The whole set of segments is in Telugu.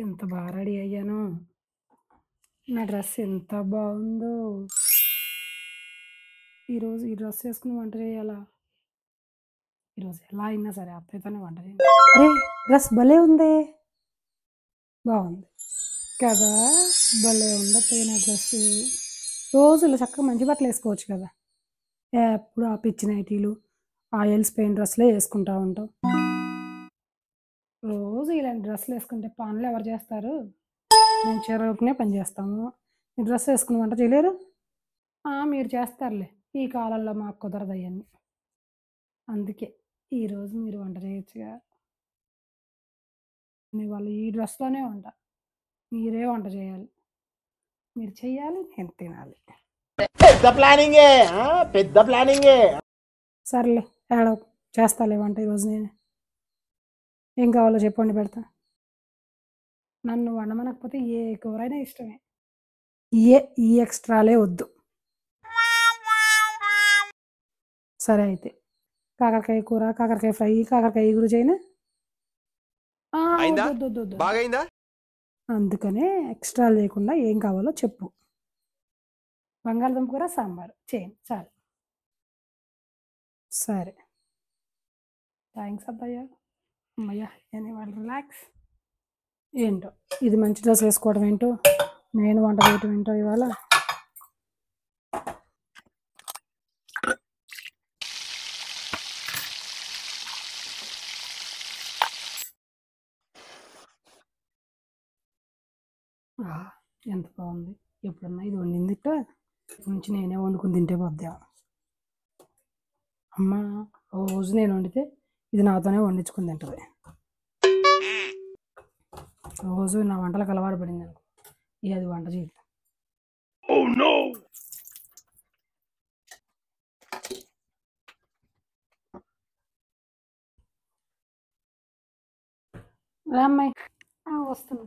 ఎంత బాగా రెడీ అయ్యానో. నా డ్రెస్ ఎంత బాగుందో. ఈరోజు ఈ డ్రెస్ వేసుకుని వంట చేయాలా? ఈరోజు ఎలా అయినా సరే అత్తయ్యతోనే వంట చేయాలి. అరే డ్రెస్ భలే ఉందే, బాగుంది కదా, భలే ఉంది అత్తయ్య నా డ్రెస్. రోజు ఇలా చక్కగా మంచి బట్టలు వేసుకోవచ్చు కదా, ఎప్పుడు ఆ పిచ్చి నైటీలు ఆయిల్స్ పెయిన్ డ్రెస్లే వేసుకుంటా ఉంటాం. రోజు ఇలాంటి డ్రెస్సులు వేసుకుంటే పనులు ఎవరు చేస్తారు? మేము చెరువుకునే పని చేస్తాము, ఈ డ్రెస్ వేసుకుని వంట చేయలేరు. మీరు చేస్తారులే, ఈ కాలంలో మాకు కుదరదు అవన్నీ. అందుకే ఈరోజు మీరు వంట చేయొచ్చుగా. వాళ్ళు ఈ డ్రెస్లోనే వంట, మీరే వంట చేయాలి. మీరు చెయ్యాలి, నేను తినాలి. పెద్ద ప్లానింగే, పెద్ద ప్లానింగే. సర్లే ఏడవ, చేస్తాలే వంట ఈరోజు నేనే. ఏం కావాలో చెప్పండి, పెడతా. నన్ను వండమనకపోతే ఏ కూరైనా ఇష్టమే, ఈ ఎక్స్ట్రాలే వద్దు. సరే అయితే కాకరకాయ కూర, కాకరకాయ ఫ్రై, కాకరకాయ ఎగురు చేయనా? బాగైందా? అందుకనే ఎక్స్ట్రా లేకుండా ఏం కావాలో చెప్పు. బంగాళదుంప కూర సాంబారు చేయను చాలు. సరే థ్యాంక్స్ అత్తయ్య. అమ్మయ్య నేను వాళ్ళు రిలాక్స్. ఏంటో ఇది మంచి డ్రెస్ వేసుకోవడం ఏంటో, నేను వంట చేయటం ఏంటో ఇవాళ. ఎంత బాగుంది. ఎప్పుడన్నా ఇది వండింది నుంచి నేనే వండుకుని తింటే పోద్దా. అమ్మ రోజు నేను వండితే ఇది నాతోనే వండించుకుని తింటుంది. రోజు నా వంటలకు అలవాటు పడింది అనుకో, ఇక అది వంట చేయదు. అమ్మాయి వస్తున్నా.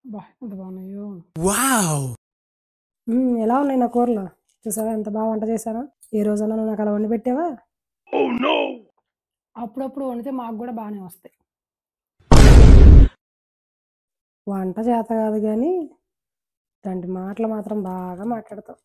బా ఎంత బాగున్నాయో. ఎలా ఉన్నాయి నా కూరలు? చూసావా ఎంత బాగా వంట చేశానో? ఏ రోజన్నా నువ్వు నాకు అలా వండి పెట్టావా? అప్పుడప్పుడు వండితే మాకు కూడా బాగానే వస్తాయి. వంట చేత కాదు కానీ ఇలాంటి మాటలు మాత్రం బాగా మాట్లాడతావు.